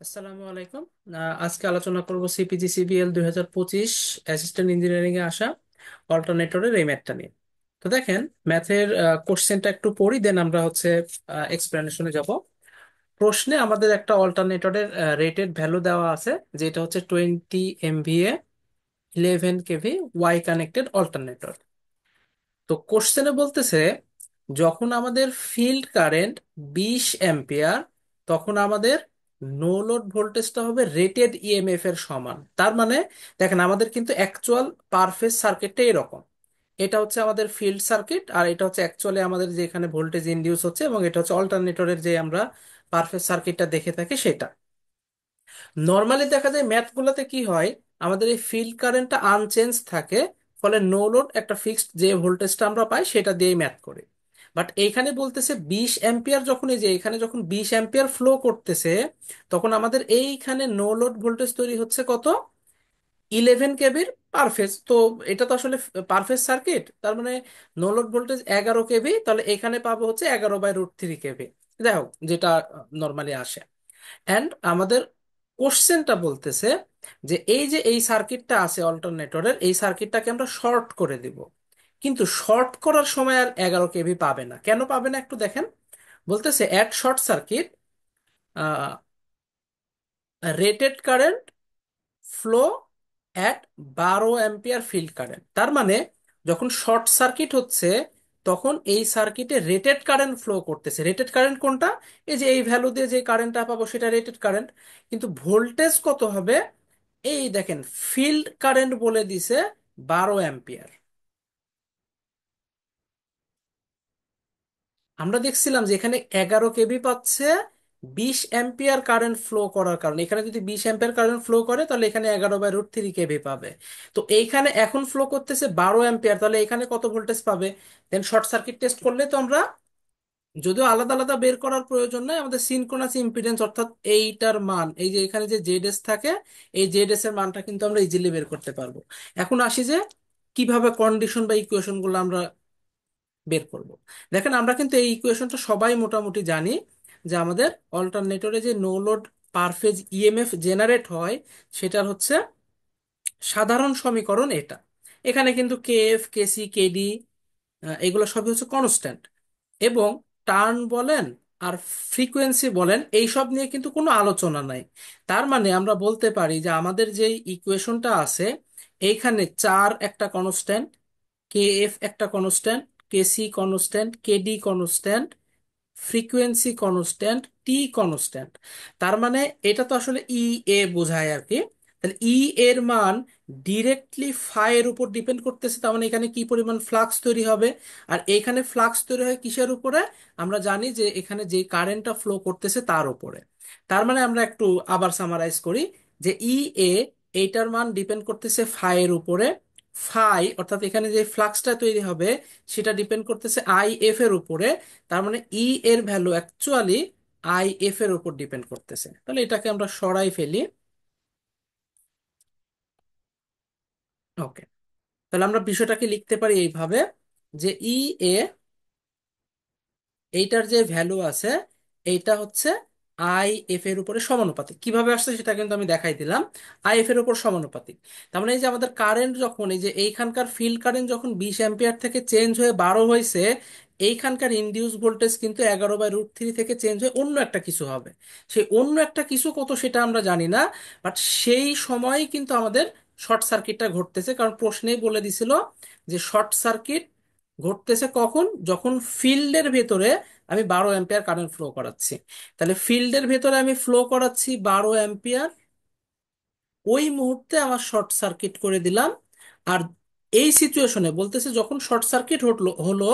আসসালামু আলাইকুম। আজকে আলোচনা করব সিপিজি সিবিএল 2025 অ্যাসিস্ট্যান্ট ইঞ্জিনিয়ারিং এ আসা অল্টারনেটরের এই ম্যাথটা নিয়ে। তো দেখেন, ম্যাথের কোশ্চেনটা একটু পড়ি, দেন আমরা হচ্ছে এক্সপ্লেনেশনে যাব। প্রশ্নে আমাদের একটা অল্টারনেটরের রেটেড ভ্যালু দেওয়া আছে, যেটা হচ্ছে 20 MVA 11 kV Y connected alternator. তো কোশ্চেনে বলতেছে যখন আমাদের ফিল্ড কারেন্ট 20 অ্যাম্পিয়ার, তখন আমাদের নো লোড ভোল্টেজটা হবে রেটেড ইএমএফ এর সমান। তার মানে দেখেন, আমাদের কিন্তু অ্যাকচুয়াল পার ফেজ সার্কিটটা এরকম। এটা হচ্ছে আমাদের ফিল্ড সার্কিট, আর এটা হচ্ছে অ্যাকচুয়ালি আমাদের যে এখানে ভোল্টেজ ইনডিউস হচ্ছে, এবং এটা হচ্ছে অল্টারনেটরের যে আমরা পার ফেজ সার্কিটটা দেখে থাকি সেটা। নর্মালি দেখা যায় ম্যাথগুলোতে কি হয়, আমাদের এই ফিল্ড কারেন্টটা আনচেঞ্জ থাকে, ফলে নো লোড একটা ফিক্সড যে ভোল্টেজটা আমরা পাই সেটা দিয়েই ম্যাথ করি। বাট এইখানে বলতেছে 20 অ্যাম্পিয়ার, যখন এই যে এখানে যখন 20 অ্যাম্পিয়ার ফ্লো করতেছে, তখন আমাদের এইখানে নো লোড ভোল্টেজ তৈরি হচ্ছে কত, 11 কেবির পার ফেজ। তো এটা তো আসলে পার ফেজ সার্কিট, তার মানে নো লোড ভোল্টেজ 11 কেবি, তাহলে এখানে পাবো হচ্ছে 11/√3 কেবি। যাই হোক, যেটা নর্মালি আসে। অ্যান্ড আমাদের কোশ্চেনটা বলতেছে যে এই যে এই সার্কিটটা আছে অল্টারনেটরের, এই সার্কিটটাকে আমরা শর্ট করে দিব। কিন্তু শর্ট করার সময় আর 11 কেভি পাবে না। কেন পাবে না একটু দেখেন। বলতেছে at short circuit rated current flow at 12 ampere field current. তার মানে যখন শর্ট সার্কিট হচ্ছে, তখন এই সার্কিটে রেটেড কারেন্ট ফ্লো করতেছে। রেটেড কারেন্ট কোনটা? এই যে এই ভ্যালু দিয়ে যে কারেন্টটা পাবো সেটা রেটেড কারেন্ট। কিন্তু ভোল্টেজ কত হবে? এই দেখেন, ফিল্ড কারেন্ট বলে দিছে 12 অ্যাম্পিয়ার। আমরা দেখছিলাম যে এখানে 11 কেবি পাচ্ছে 20 অ্যাম্পিয়ার কারেন্ট ফ্লো করার কারণে। এখানে যদি 20 অ্যাম্পিয়ার কারেন্ট ফ্লো করে, তাহলে এখানে 11/√3 কেবি পাবে। তো এইখানে এখন ফ্লো করতেছে 12 অ্যাম্পিয়ার, তাহলে এখানে কত ভোল্টেজ পাবে? দেন শর্ট সার্কিট টেস্ট করলে তো আমরা, যদিও আলাদা আলাদা বের করার প্রয়োজন নাই, আমাদের সিনক্রোনাস ইম্পিডেন্স অর্থাৎ এইটার মান, এই যে এখানে যে জেড এস থাকে, এই জেড এস এর মানটা কিন্তু আমরা ইজিলি বের করতে পারবো। এখন আসি যে কিভাবে কন্ডিশন বা ইকুয়েশন গুলো আমরা বের করব। দেখেন, আমরা কিন্তু এই ইকুয়েশনটা সবাই মোটামুটি জানি, যে আমাদের অল্টারনেটরে যে no load per phase EMF generate হয়, সেটার হচ্ছে সাধারণ সমীকরণ এটা। এখানে কিন্তু কেএফ, কেসি, কেডি এগুলো সবই হচ্ছে কনস্ট্যান্ট। এবং টার্ন বলেন আর ফ্রিকোয়েন্সি বলেন, এইসব নিয়ে কিন্তু কোনো আলোচনা নাই। তার মানে আমরা বলতে পারি যে আমাদের যে ইকুয়েশনটা আছে, এইখানে চার একটা কনস্ট্যান্ট, কে এফ একটা constant, KC constant, KD constant, frequency constant, T constant. তার মানে এটা তো আসলে ই এ বোঝায় আর কি। তাহলে ই এর মান ডিরেক্টলি ফাই এর উপর ডিপেন্ড করতেছে, তার মানে এখানে কি পরিমাণ ফ্লাক্স তৈরি হবে। আর এখানে ফ্লাক্স তৈরি হয় কিসের উপরে? আমরা জানি যে এখানে যে কারেন্টটা ফ্লো করতেছে তার উপরে। তার মানে আমরা একটু আবার সামারাইজ করি, যে ই এ, এইটার মান ডিপেন্ড করতেছে ফাই এর উপরে। ফাই অর্থাৎ এখানে যে ফ্লাক্সটা তৈরি হবে, সেটা ডিপেন্ড করতেছে আই এফ এর উপরে। তার মানে ই এর ভ্যালু অ্যাকচুয়ালি আই এফ এর উপর ডিপেন্ড করতেছে। তাহলে এটাকে আমরা সরাই ফেলি। ওকে, তাহলে আমরা বিষয়টাকে লিখতে পারি এইভাবে, যে ই এ, এইটার যে ভ্যালু আছে, এইটা হচ্ছে আই এফ এর উপরে সমানুপাতিক। কিভাবে আসছে সেটা কিন্তু আমি দেখাই দিলাম। আই এফ এর উপর সমানুপাতিক। তার মানে এই যে আমাদের কারেন্ট যখন, এই যে এইখানকার ফিল্ড কারেন্ট যখন 20 অ্যাম্পিয়ার থেকে চেঞ্জ হয়ে 12 হয়েছে, এইখানকার ইনডিউস ভোল্টেজ কিন্তু 11/√3 থেকে চেঞ্জ হয়ে অন্য একটা কিছু হবে। সেই অন্য একটা কিছু কত সেটা আমরা জানি না। বাট সেই সময় কিন্তু আমাদের শর্ট সার্কিটটা ঘটতেছে, কারণ প্রশ্নেই বলে দিছিল যে শর্ট সার্কিট ঘটতেছে কখন, যখন ফিল্ডের ভেতরে আমি 12 অ্যাম্পিয়ার কারেন্ট ফ্লো করাচ্ছি। তাহলে ফিল্ডের ভেতরে আমি ফ্লো করাচ্ছি 12 অ্যাম্পিয়ার, ওই মুহূর্তে আমার শর্ট সার্কিট করে দিলাম। আর এই সিচুয়েশনে বলতেছে যখন শর্ট সার্কিট হলো হলো,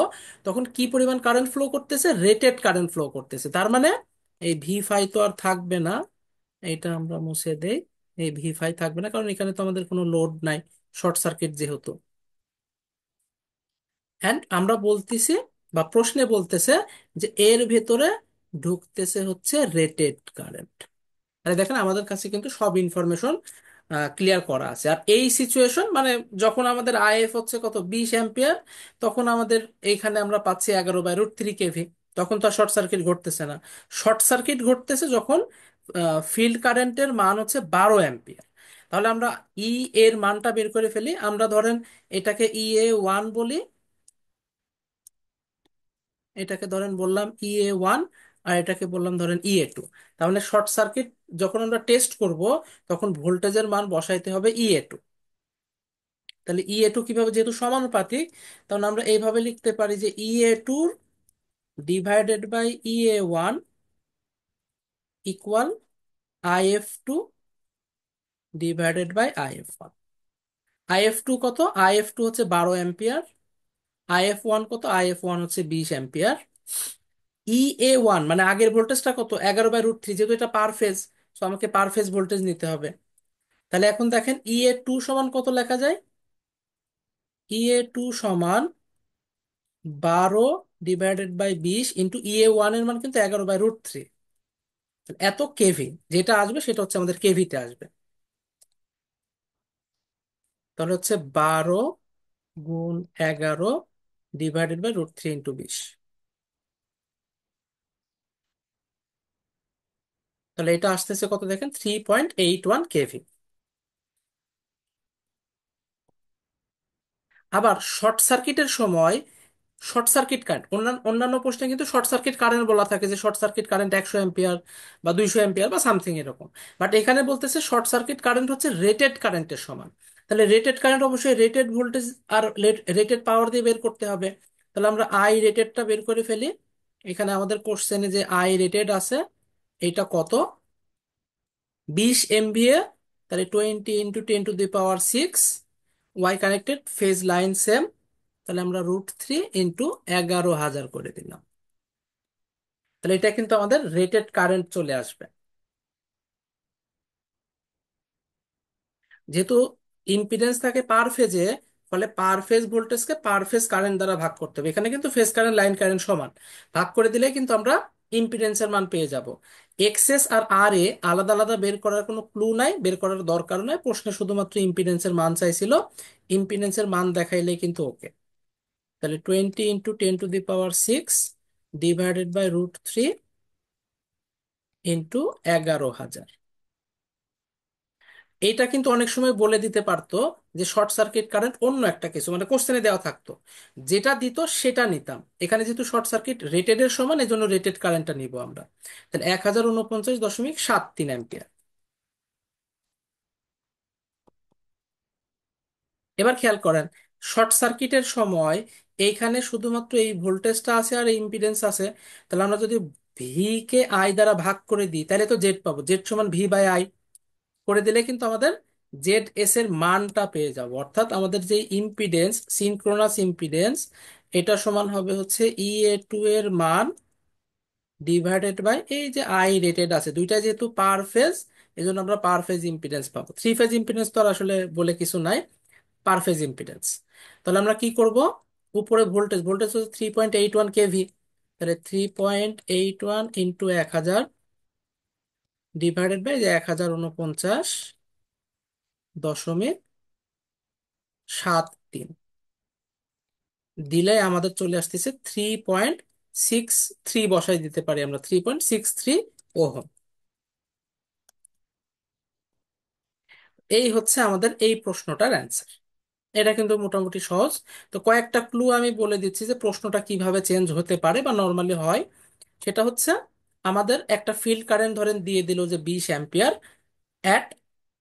তখন কি পরিমাণ কারেন্ট ফ্লো করতেছে? রেটেড কারেন্ট ফ্লো করতেছে। তার মানে এই ভি ফাই তো আর থাকবে না, এটা আমরা মুছে দেই। এই ভি ফাই থাকবে না, কারণ এখানে তো আমাদের কোনো লোড নাই, শর্ট সার্কিট যেহেতু। অ্যান্ড আমরা বলতেছি, বা প্রশ্নে বলতেছে, যে এর ভেতরে ঢুকতেছে হচ্ছে রেটেড কারেন্ট। আরে দেখেন, আমাদের কাছে কিন্তু সব ইনফরমেশন ক্লিয়ার করা আছে। আর এই সিচুয়েশন মানে যখন আমাদের আইএফ হচ্ছে কত, 20 অ্যাম্পিয়ার, তখন আমাদের এইখানে আমরা পাচ্ছি 11/√3 কেভি। তখন তো আর শর্ট সার্কিট ঘটতেছে না। শর্ট সার্কিট ঘটতেছে যখন ফিল্ড কারেন্টের মান হচ্ছে 12 অ্যাম্পিয়ার। তাহলে আমরা ই এর মানটা বের করে ফেলি। আমরা ধরেন এটাকে EA1 বলি, এটাকে ধরেন বললাম EA1, আর এটাকে বললাম ধরেন EA2। তাহলে শর্ট সার্কিট যখন আমরা টেস্ট করব তখন ভোল্টেজের মান বসাইতে হবে EA2। তাহলে EA2 কিভাবে, যেহেতু সমানুপাতিক, তাহলে আমরা এইভাবে লিখতে পারি যে EA2 divided by EA1 equal IF2 divided by IF1। IF2 কত? IF2 হচ্ছে 12 অ্যাম্পিয়ার। IF1 কত? IF1 হচ্ছে 20 অ্যাম্পিয়ার। EA1 মানে আগের ভোল্টেজটা কত? 11/√3, যেহেতু এটা পার ফেজ, তো আমাকে পার ফেজ ভোল্টেজ নিতে হবে। তাহলে এখন দেখেন EA2 সমান কত লেখা যায়? EA2 সমান 12 ডিভাইডেড বাই 20 ইন্টু EA1 এর মান কিন্তু 11/√3। এত কেভি যেটা আসবে সেটা হচ্ছে আমাদের কেভিতে আসবে। তাহলে হচ্ছে 12 × 11 ডিভাইডেড বাই √3 × 20। তাহলে এটা আসতেছে কত দেখেন, 3.81 কেভি। আবার শর্ট সার্কিটের সময় শর্ট সার্কিট কারেন্ট, অন্যান্য অন্যান্য প্রশ্নে কিন্তু শর্ট সার্কিট কারেন্ট বলা থাকে যে শর্ট সার্কিট কারেন্ট 100 অ্যাম্পিয়ার বা 200 অ্যাম্পিয়ার বা সামথিং এরকম। বাট এখানে বলতেছে শর্ট সার্কিট কারেন্ট হচ্ছে রেটেড কারেন্টের সমান। তাহলে রেটেড কারেন্ট অবশ্যই রেটেড ভোল্টেজ আর রেটেড পাওয়ার দিয়ে বের করতে হবে। তাহলে আমরা আই রেটেডটা বের করে ফেলি। এখানে আমাদের কোশ্চেনে যে আই রেটেড আছে এটা কত? 20 MVA। তাহলে 20 × 10⁻⁶ Y connected phase line same. তাহলে আমরা √3 ইন্টু 11,000 করে দিলাম। তাহলে এটা কিন্তু আমাদের রেটেড কারেন্ট চলে আসবে। যেহেতু ইম্পিডেন্স থাকে পার ফেজে, ফলে পার ফেজ ভোল্টেজকে পার ফেজ কারেন্ট দ্বারা ভাগ করতে হবে। এখানে কিন্তু ফেজ কারেন্ট লাইন কারেন্ট সমান, ভাগ করে দিলে কিন্তু আমরা ইম্পিডেন্সের মান পেয়ে যাব। এক্সএস আর আর এ আলাদা আলাদা বের করার কোনো ক্লু নাই, বের করার দরকার নাই, প্রশ্নে শুধুমাত্র ইম্পিডেন্সের মান চাইছিল। ইম্পিডেন্সের মান দেখাইলেই কিন্তু ওকে। তাহলে 20 × 10⁻⁶ ডিভাইডেড বাই √3 × 11,000। এইটা কিন্তু অনেক সময় বলে দিতে পারতো যে শর্ট সার্কিট কারেন্ট অন্য একটা কিছু, মানে কোশ্চেনে দেওয়া থাকতো, যেটা দিত সেটা নিতাম। এখানে যেহেতু শর্ট সার্কিট রেটেড এর সমান, এই জন্য রেটেড কারেন্টটা নিব আমরা। তাহলে 1049.73 অ্যাম্পিয়ার। এবার খেয়াল করেন, শর্ট সার্কিটের সময় এইখানে শুধুমাত্র এই ভোল্টেজটা আছে আর এই ইম্পিডেন্স আছে। তাহলে আমরা যদি ভি কে আই দ্বারা ভাগ করে দিই তাহলে তো জেড পাবো, জেড সমান V/I। করে দিলে কিন্তু আমাদের জেড এস এর মানটা পেয়ে যাব। অর্থাৎ আমাদের যে ইম্পিডেন্স, সিনক্রোনাস ইম্পিডেন্স, এটা সমান হবে হচ্ছে EA2 এর মান ডিভাইডেড বাই এই যে আই রেটেড আছে, দুইটা যেহেতু পার ফেজ, এই জন্য আমরা পার ফেজ ইম্পিডেন্স পাবো। থ্রি ফেজ ইম্পিডেন্স তো আর আসলে বলে কিছু নাই, পার ফেজ ইম্পিডেন্স। তাহলে আমরা কি করব, উপরে ভোল্টেজ, ভোল্টেজ হচ্ছে 3.81 কেভি। তাহলে 3.81 ইন্টু 1000 ডিভাইডেড বাই যে 1049.73 দিলে আমাদের চলে আসতেছে 3.63, বসাই দিতে পারি আমরা 3.63 ওহম। এই হচ্ছে আমাদের এই প্রশ্নটার অ্যান্সার। এটা কিন্তু মোটামুটি সহজ। তো কয়েকটা ক্লু আমি বলে দিচ্ছি যে প্রশ্নটা কিভাবে চেঞ্জ হতে পারে বা নর্মালি হয়। সেটা হচ্ছে আমাদের একটা ফিল্ড কারেন্ট ধরেন দিয়ে দিল যে 20 অ্যাম্পিয়ার অ্যাট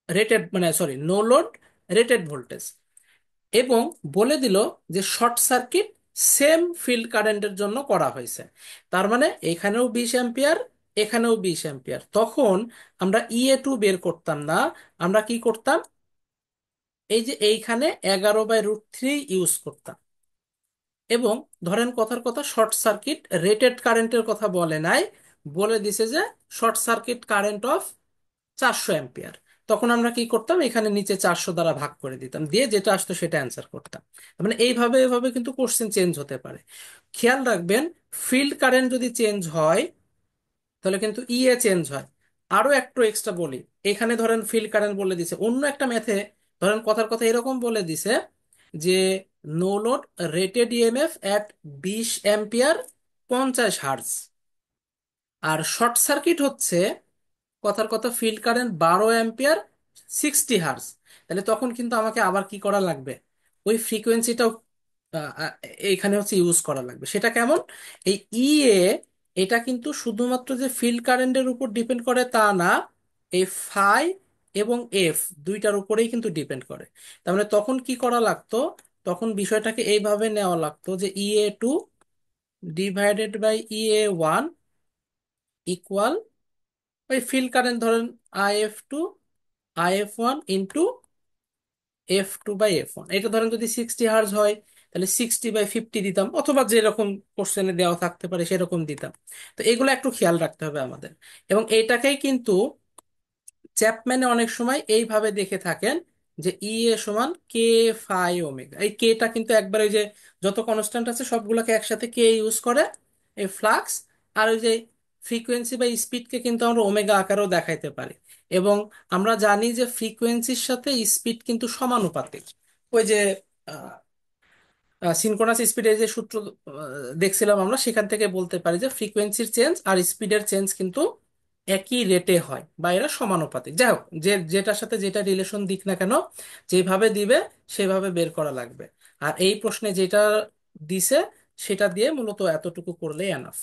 রেটেড, মানে sorry, no load, rated voltage, এবং বলে দিল যে শর্ট সার্কিট সেম ফিল্ড কারেন্টের জন্য করা হয়েছে। তার মানে এখানেও 20 অ্যাম্পিয়ার, এখানেও 20 অ্যাম্পিয়ার। তখন আমরা EA2 বের করতাম না, আমরা কি করতাম, এই যে এইখানে 11/√3 ইউজ করতাম। এবং ধরেন কথার কথা শর্ট সার্কিট রেটেড কারেন্টের কথা বলে নাই, বলে দিছে যে short circuit current of 400 ampere. তখন আমরা কি করতাম, এখানে নিচে 400 দ্বারা ভাগ করে দিতাম, দিয়ে যেটা আসতো সেটা অ্যান্সার করতাম। তার মানে এইভাবে এইভাবে কিন্তু কোশ্চেন চেঞ্জ হতে পারে। খেয়াল রাখবেন, ফিল্ড কারেন্ট যদি চেঞ্জ হয় তাহলে কিন্তু চেঞ্জ হয়। আরো একটু এক্সট্রা বলি, এখানে ধরেন ফিল্ড কারেন্ট বলে দিছে, অন্য একটা ম্যাথে ধরেন কথার কথা এরকম বলে দিছে যে no load rated EMF at 20 ampere 50 hertz. আর শর্ট সার্কিট হচ্ছে কথার কথা ফিল্ড কারেন্ট 12 অ্যাম্পিয়ার, 60 হার্জ। তাহলে তখন কিন্তু আমাকে আবার কি করা লাগবে, ওই ফ্রিকোয়েন্সিটাও এইখানে হচ্ছে ইউজ করা লাগবে। সেটা কেমন? এই এ, এটা কিন্তু শুধুমাত্র যে ফিল্ড কারেন্টের উপর ডিপেন্ড করে তা না, এই ফাই এবং এফ দুইটার উপরেই কিন্তু ডিপেন্ড করে। তার মানে তখন কি করা লাগতো, তখন বিষয়টাকে এইভাবে নেওয়া লাগতো যে Ea2 divided by Ea1 equal ওই ফিল্ড কারেন্ট ধরেন If2 If1 ইন্টু F2/F1। এটা ধরেন যদি 60 হার্জ হয়, তাহলে 60/50 দিতাম, অথবা যেরকম কোশ্চেনে দেওয়া থাকতে পারে সেরকম দিতাম। তো এগুলো একটু খেয়াল রাখতে হবে আমাদের। এবং এইটাকেই কিন্তু চ্যাপম্যানে অনেক সময় এইভাবে দেখে থাকেন যে এ সমান k φ ω। এই কেটা কিন্তু একবার ওই যে যত কনস্ট্যান্ট আছে সবগুলোকে একসাথে কে ইউজ করে এই ফ্লাক্স, আর ওই যে ফ্রিকোয়েন্সি বা স্পিডকে কিন্তু আমরা ওমেগা আকারেও দেখাইতে পারি। এবং আমরা জানি যে ফ্রিকোয়েন্সির সাথে স্পিড কিন্তু সমানুপাতিক। ওই যে সিনক্রোনাস স্পিডের যে সূত্র দেখছিলাম আমরা, সেখান থেকে বলতে পারি যে ফ্রিকোয়েন্সির চেঞ্জ আর স্পিডের চেঞ্জ কিন্তু একই রেটে হয় বা এরা সমানুপাতিক। যাই হোক, যে যেটার সাথে যেটা রিলেশন দিক না কেন, যেভাবে দিবে সেভাবে বের করা লাগবে। আর এই প্রশ্নে যেটা দিছে সেটা দিয়ে মূলত এতটুকু করলেই এনাফ।